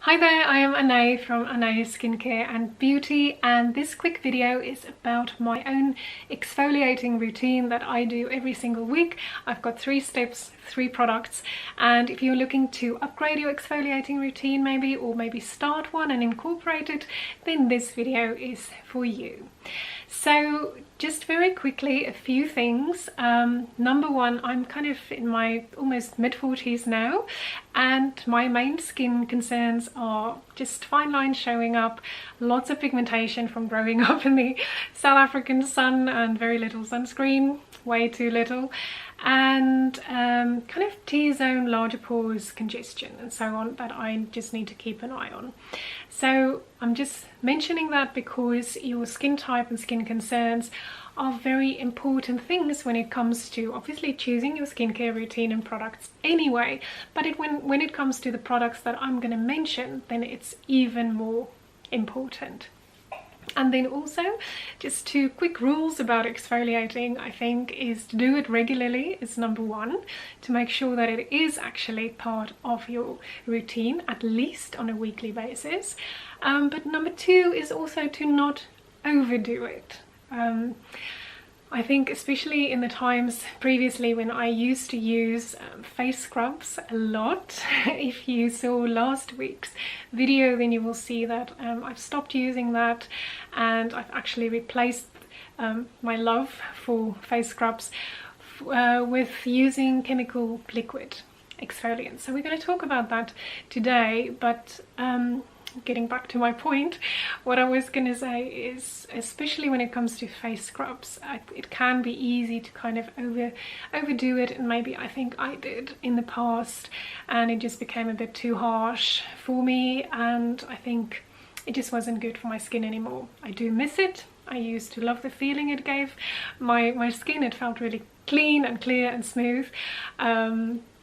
Hi there, I am Anae from Anae Skincare and Beauty, and this quick video is about my own exfoliating routine that I do every single week. I've got 3 steps, 3 products, and if you're looking to upgrade your exfoliating routine or maybe start one and incorporate it, then this video is for you. So just very quickly, a few things. Number one, I'm kind of in my almost mid-40s now, and my main skin concerns are just fine lines showing up, lots of pigmentation from growing up in the South African sun and very little sunscreen, way too little, and kind of T-zone, larger pores, congestion and so on that I just need to keep an eye on. So I'm just mentioning that because your skin type and skin concerns are very important things when it comes to obviously choosing your skincare routine and products anyway, but when it comes to the products that I'm going to mention, then it's even more important. And then also, just 2 quick rules about exfoliating, I think, is to do it regularly is number one, to make sure that it is actually part of your routine, at least on a weekly basis. But number 2 is also to not overdo it. I think especially in the times previously when I used to use face scrubs a lot, if you saw last week's video, then you will see that I've stopped using that, and I've actually replaced my love for face scrubs with using chemical liquid exfoliants. So we're going to talk about that today, but getting back to my point, what I was going to say is, especially when it comes to face scrubs, it can be easy to kind of overdo it, and maybe I think I did in the past, and it just became a bit too harsh for me, and I think it just wasn't good for my skin anymore. I do miss it. I used to love the feeling it gave my skin. It felt really clean and clear and smooth.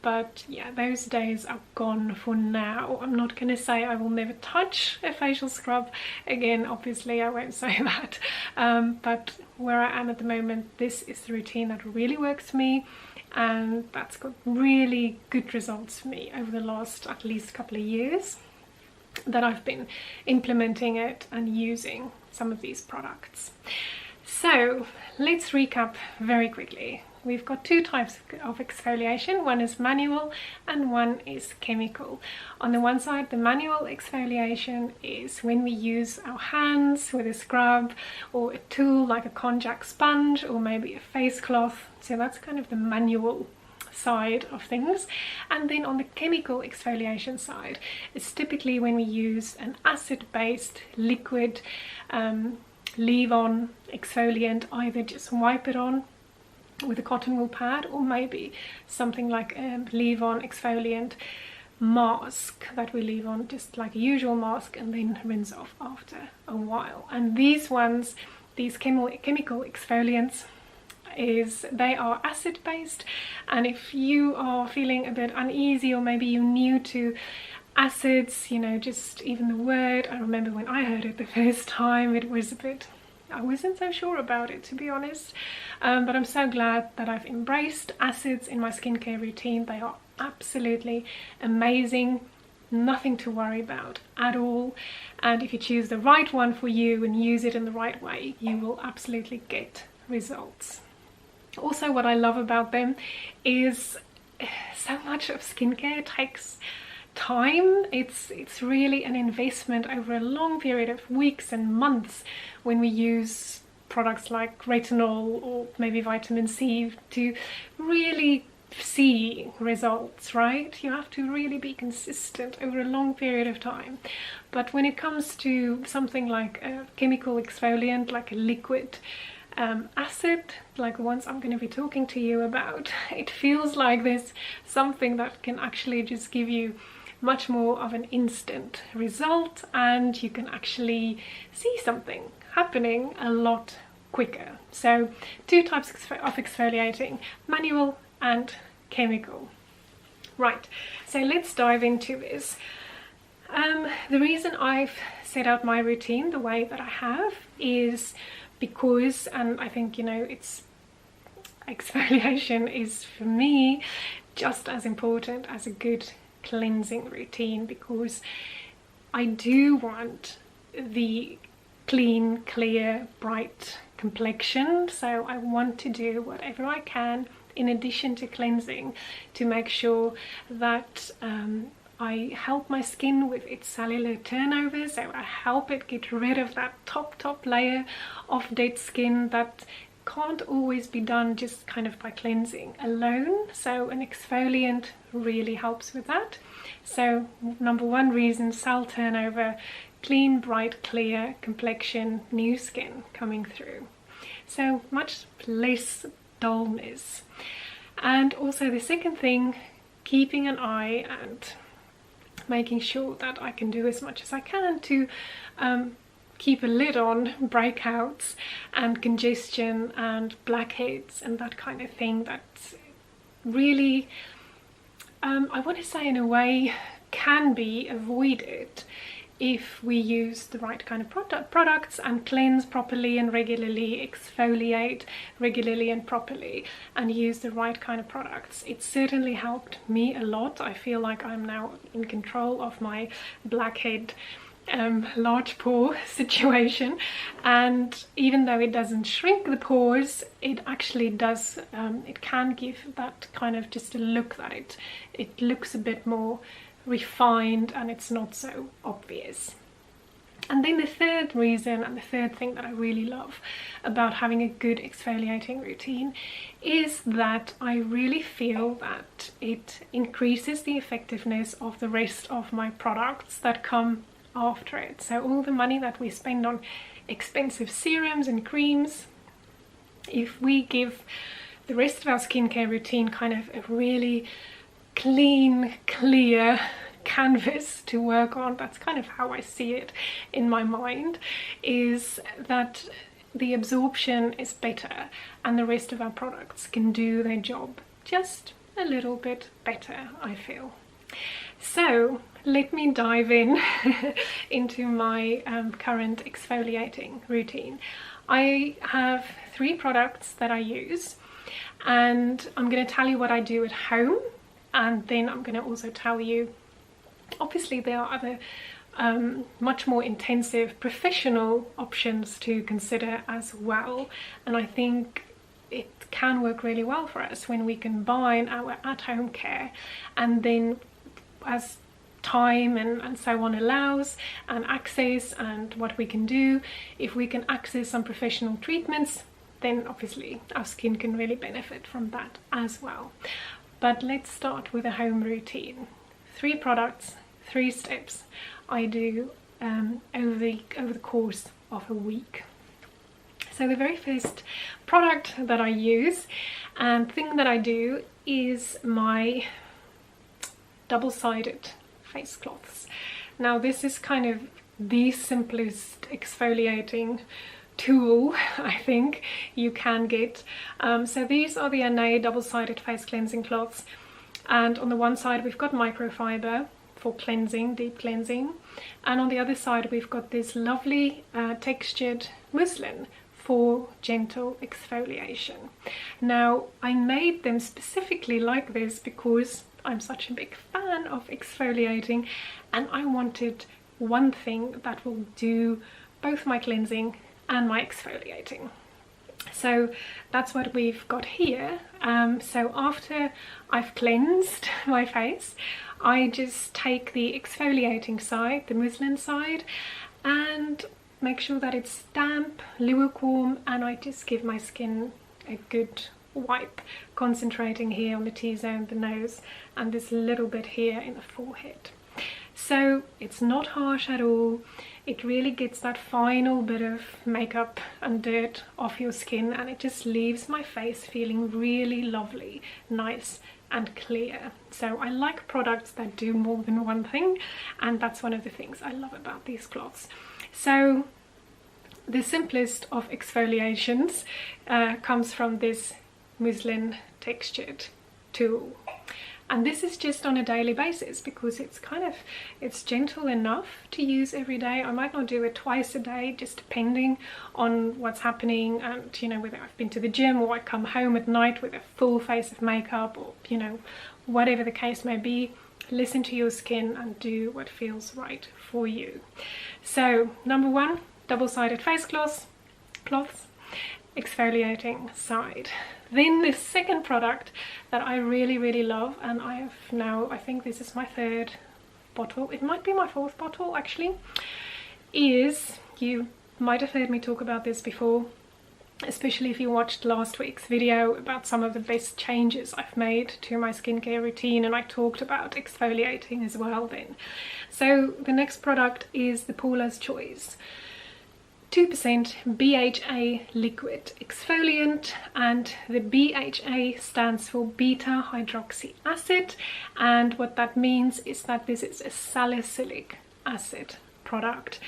But yeah, those days are gone for now. I'm not going to say I will never touch a facial scrub again, obviously I won't say that. But where I am at the moment, this is the routine that really works for me, and that's got really good results for me over the last at least couple of years that I've been implementing it and using some of these products. So let's recap very quickly. We've got 2 types of exfoliation. One is manual and one is chemical. On the one side, the manual exfoliation is when we use our hands with a scrub or a tool like a konjac sponge or maybe a face cloth. So that's kind of the manual side of things. And then on the chemical exfoliation side, it's typically when we use an acid-based liquid leave-on exfoliant, either just wipe it on with a cotton wool pad, or maybe something like a leave-on exfoliant mask that we leave on just like a usual mask and then rinse off after a while. And these ones, these chemical exfoliants, they are acid based, and if you are feeling a bit uneasy or maybe you're new to acids, you know, just even the word, I remember when I heard it the first time, it was a bit, I wasn't so sure about it, to be honest, but I'm so glad that I've embraced acids in my skincare routine. They are absolutely amazing, nothing to worry about at all, and if you choose the right one for you and use it in the right way, you will absolutely get results. Also, what I love about them is so much of skincare takes time. It's really an investment over a long period of weeks and months when we use products like retinol or maybe vitamin C to really see results, right? You have to really be consistent over a long period of time. But when it comes to something like a chemical exfoliant, like a liquid acid, like the ones I'm going to be talking to you about, it feels like there's something that can actually just give you much more of an instant result, and you can actually see something happening a lot quicker. So 2 types of exfoliating, manual and chemical. Right, so let's dive into this. The reason I've set out my routine the way that I have is because, and I think, you know, exfoliation is for me just as important as a good cleansing routine, because I do want the clean, clear, bright complexion, so I want to do whatever I can in addition to cleansing to make sure that I help my skin with its cellular turnover, so I help it get rid of that top layer of dead skin that can't always be done just kind of by cleansing alone. So an exfoliant really helps with that. So number one reason, cell turnover, clean, bright, clear complexion, new skin coming through. So much less dullness. And also the second thing, keeping an eye and making sure that I can do as much as I can to keep a lid on breakouts and congestion and blackheads and that kind of thing that really, I want to say in a way, can be avoided if we use the right kind of products and cleanse properly and regularly, exfoliate regularly and properly, and use the right kind of products. It certainly helped me a lot. I feel like I'm now in control of my blackhead large pore situation, and even though it doesn't shrink the pores, it actually does, it can give that kind of just a look that it looks a bit more refined and it's not so obvious. And then the third reason and the third thing that I really love about having a good exfoliating routine is that I really feel that it increases the effectiveness of the rest of my products that come after it. So all the money that we spend on expensive serums and creams, if we give the rest of our skincare routine kind of a really clean, clear canvas to work on, that's kind of how I see it in my mind, is that the absorption is better and the rest of our products can do their job just a little bit better, I feel. So let me dive in into my current exfoliating routine. I have 3 products that I use, and I'm going to tell you what I do at home, and then I'm going to also tell you, obviously there are other much more intensive professional options to consider as well, and I think it can work really well for us when we combine our at-home care, and then as time and so on allows, and access and what we can do, if we can access some professional treatments, then obviously our skin can really benefit from that as well. But let's start with a home routine. 3 products, 3 steps I do over the course of a week. So the very first product that I use and thing that I do is my double-sided face cloths. Now this is kind of the simplest exfoliating tool I think you can get. So these are the NA double-sided face cleansing cloths, and on the one side we've got microfiber for cleansing, deep cleansing, and on the other side we've got this lovely textured muslin for gentle exfoliation. Now I made them specifically like this because I'm such a big fan of exfoliating, and I wanted one thing that will do both my cleansing and my exfoliating. So that's what we've got here. So after I've cleansed my face, I just take the exfoliating side, the muslin side, and make sure that it's damp, lukewarm, and I just give my skin a good wipe, concentrating here on the T-zone, the nose, and this little bit here in the forehead. So it's not harsh at all. It really gets that final bit of makeup and dirt off your skin, and it just leaves my face feeling really lovely, nice and clear. So I like products that do more than one thing, and that's one of the things I love about these cloths. So the simplest of exfoliations comes from this muslin textured tool, and this is just on a daily basis because it's gentle enough to use every day. I might not do it twice a day, just depending on what's happening, and you know, whether I've been to the gym or I come home at night with a full face of makeup, or you know, whatever the case may be. listen to your skin and do what feels right for you. So number one, double-sided face cloths, exfoliating side. Then the second product that I really love, and I have now, I think this is my third bottle, it might be my fourth bottle actually, is, you might have heard me talk about this before, especially if you watched last week's video about some of the best changes I've made to my skincare routine, and I talked about exfoliating as well then. So the next product is the Paula's Choice 2% BHA liquid exfoliant, and the BHA stands for beta hydroxy acid, and what that means is that this is a salicylic acid product.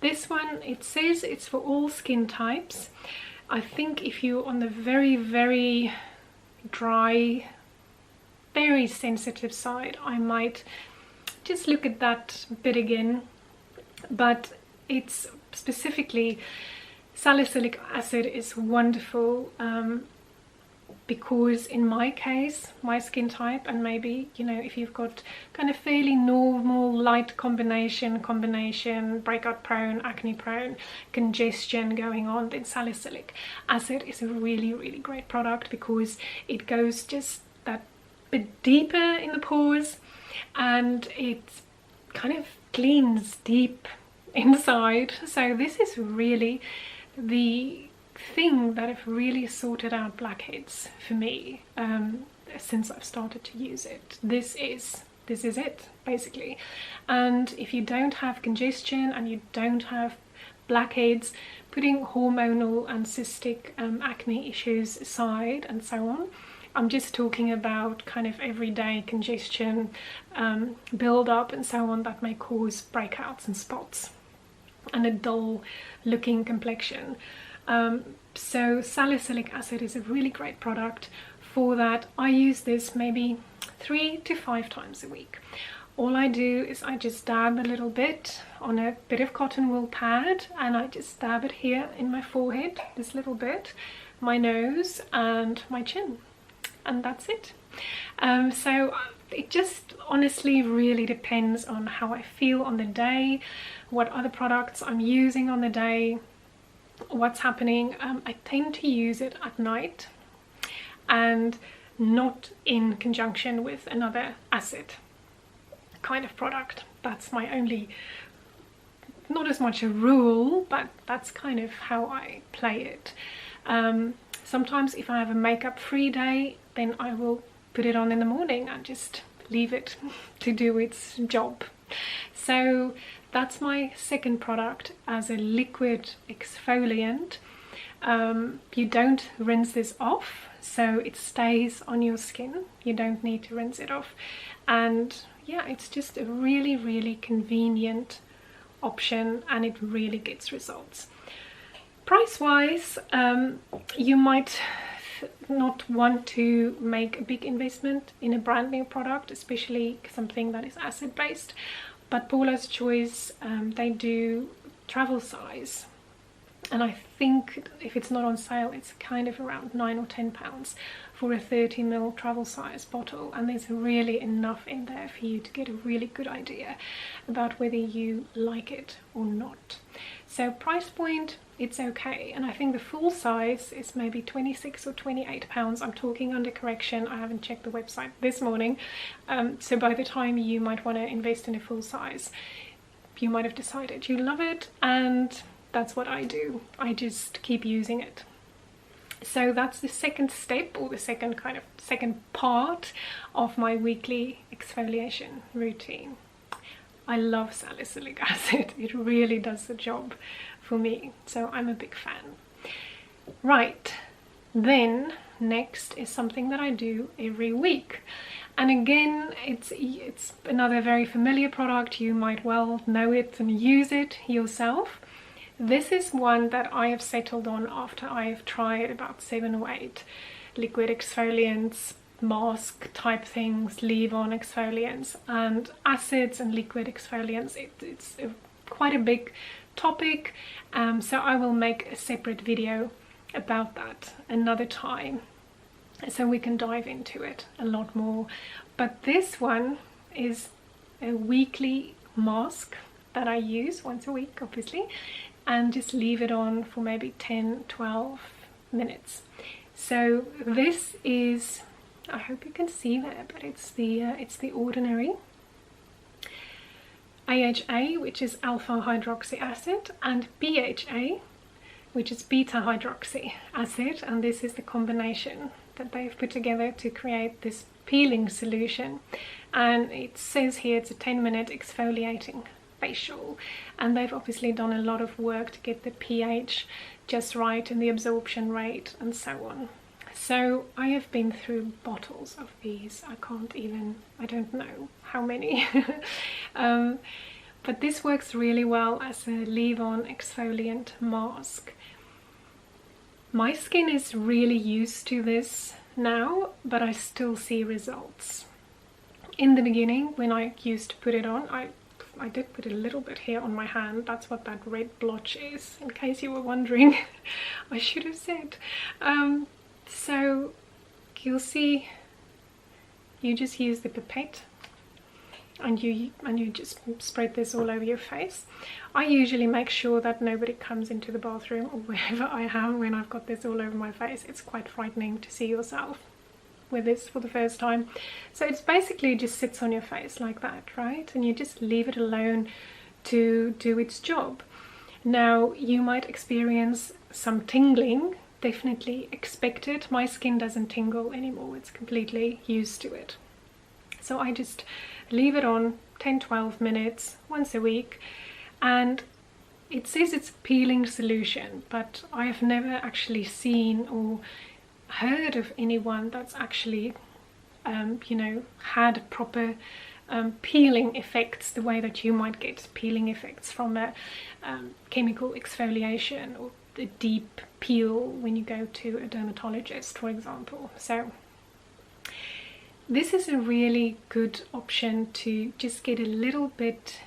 This one, it says it's for all skin types. I think if you're on the very dry, very sensitive side, I might just look at that bit again, but it's specifically salicylic acid is wonderful because in my case, my skin type, and maybe, you know, if you've got kind of fairly normal light combination, breakout prone, acne prone, congestion going on, then salicylic acid is a really great product because it goes just that bit deeper in the pores, and it kind of cleans deep inside. So this is really the thing that have really sorted out blackheads for me since I've started to use it. This is it basically. And if you don't have congestion and you don't have blackheads, putting hormonal and cystic acne issues aside and so on, I'm just talking about kind of everyday congestion, build up and so on, that may cause breakouts and spots and a dull looking complexion. So salicylic acid is a really great product for that. I use this maybe 3 to 5 times a week. All I do is I just dab a little bit on a bit of cotton wool pad, and I just dab it here in my forehead, this little bit, my nose and my chin, and that's it. So it just honestly really depends on how I feel on the day, what other products I'm using on the day, what's happening. I tend to use it at night and not in conjunction with another acid kind of product. That's my only, not as much a rule, but that's kind of how I play it. Sometimes if I have a makeup free day, then I will put it on in the morning and just leave it to do its job. So that's my second product as a liquid exfoliant. You don't rinse this off, so it stays on your skin. You don't need to rinse it off. And yeah, it's just a really convenient option, and it really gets results. Price wise, you might not want to make a big investment in a brand new product, especially something that is acid based, but Paula's Choice, they do travel size, and I think if it's not on sale, it's kind of around £9 or £10 for a 30ml travel size bottle, and there's really enough in there for you to get a really good idea about whether you like it or not. So price point, it's okay, and I think the full size is maybe £26 or £28. I'm talking under correction, I haven't checked the website this morning, so by the time you might want to invest in a full size, you might have decided you love it, and that's what I do. I just keep using it. So that's the second step, or the second part of my weekly exfoliation routine. I love salicylic acid. It really does the job for me, so I'm a big fan. Right, then next is something that I do every week, and again it's another very familiar product. You might well know it and use it yourself. This is one that I have settled on after I've tried about 7 or 8 liquid exfoliants, mask type things, leave-on exfoliants, and acids and liquid exfoliants. It's quite a big topic, so I will make a separate video about that another time, so we can dive into it a lot more. But this one is a weekly mask that I use once a week, obviously, and just leave it on for maybe 10-12 minutes. So this is, I hope you can see there, but it's the ordinary AHA, which is alpha hydroxy acid, and BHA, which is beta hydroxy acid, and this is the combination that they've put together to create this peeling solution. And it says here it's a 10-minute exfoliating facial, and they've obviously done a lot of work to get the pH just right and the absorption rate and so on. So I have been through bottles of these. I don't know how many. But this works really well as a leave-on exfoliant mask. My skin is really used to this now, but I still see results. In the beginning, when I used to put it on, I did put a little bit here on my hand. That's what that red blotch is, in case you were wondering. I should have said. So you'll see, you just use the pipette and you just spread this all over your face. I usually make sure that nobody comes into the bathroom or wherever I am when I've got this all over my face. It's quite frightening to see yourself with this for the first time. So it's basically just sits on your face like that, right? And you just leave it alone to do its job. Now you might experience some tingling, definitely expected. My skin doesn't tingle anymore, it's completely used to it. So I just leave it on 10-12 minutes once a week, and it says it's a peeling solution, but I have never actually seen or heard of anyone that's actually you know, had proper peeling effects the way that you might get peeling effects from a chemical exfoliation or a deep peel when you go to a dermatologist, for example. So this is a really good option to just get a little bit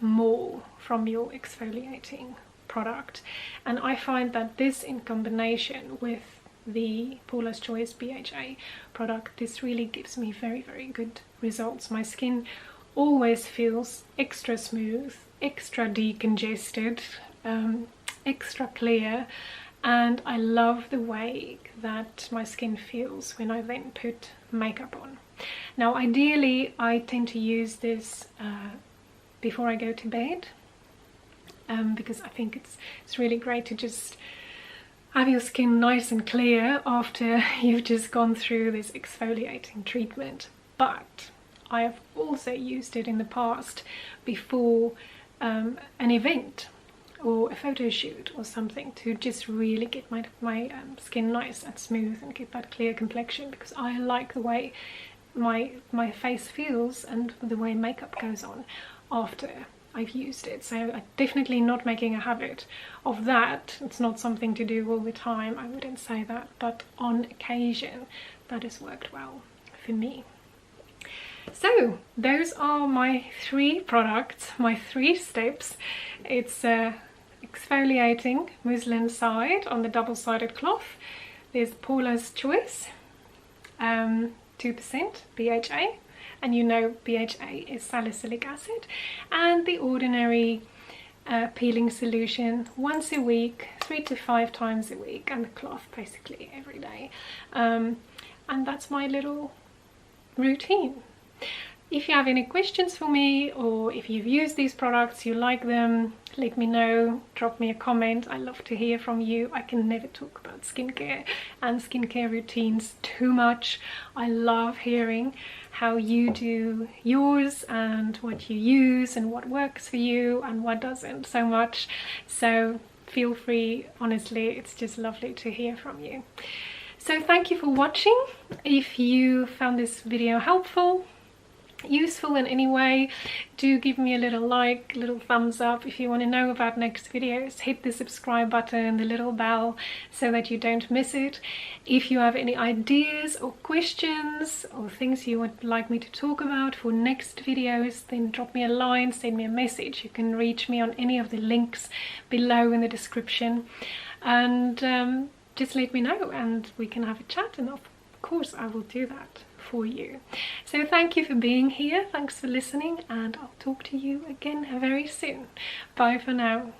more from your exfoliating product, and I find that this in combination with the Paula's Choice BHA product, this really gives me very, very good results. My skin always feels extra smooth, extra decongested, extra clear, and I love the way that my skin feels when I then put makeup on. Now ideally I tend to use this before I go to bed, because I think it's really great to just have your skin nice and clear after you've just gone through this exfoliating treatment. But I have also used it in the past before an event or a photo shoot or something, to just really get my skin nice and smooth and get that clear complexion, because I like the way my face feels and the way makeup goes on after I've used it. So I'm definitely not making a habit of that. It's not something to do all the time, I wouldn't say that, but on occasion that has worked well for me. So those are my 3 products, my 3 steps. It's exfoliating muslin side on the double-sided cloth. There's Paula's Choice 2% BHA, and you know BHA is salicylic acid, and the ordinary peeling solution once a week, 3 to 5 times a week, and the cloth basically every day. And that's my little routine. If you have any questions for me, or if you've used these products, you like them, let me know, drop me a comment. I love to hear from you. I can never talk about skincare and skincare routines too much. I love hearing how you do yours and what you use and what works for you and what doesn't so much. So feel free, honestly, it's just lovely to hear from you. So thank you for watching. If you found this video helpful, useful in any way, do give me a little like, a little thumbs up. If you want to know about next videos, hit the subscribe button, the little bell, so that you don't miss it. If you have any ideas or questions or things you would like me to talk about for next videos, then drop me a line, send me a message. You can reach me on any of the links below in the description, and just let me know and we can have a chat, and of course I will do that for you. So thank you for being here, thanks for listening, and I'll talk to you again very soon. Bye for now.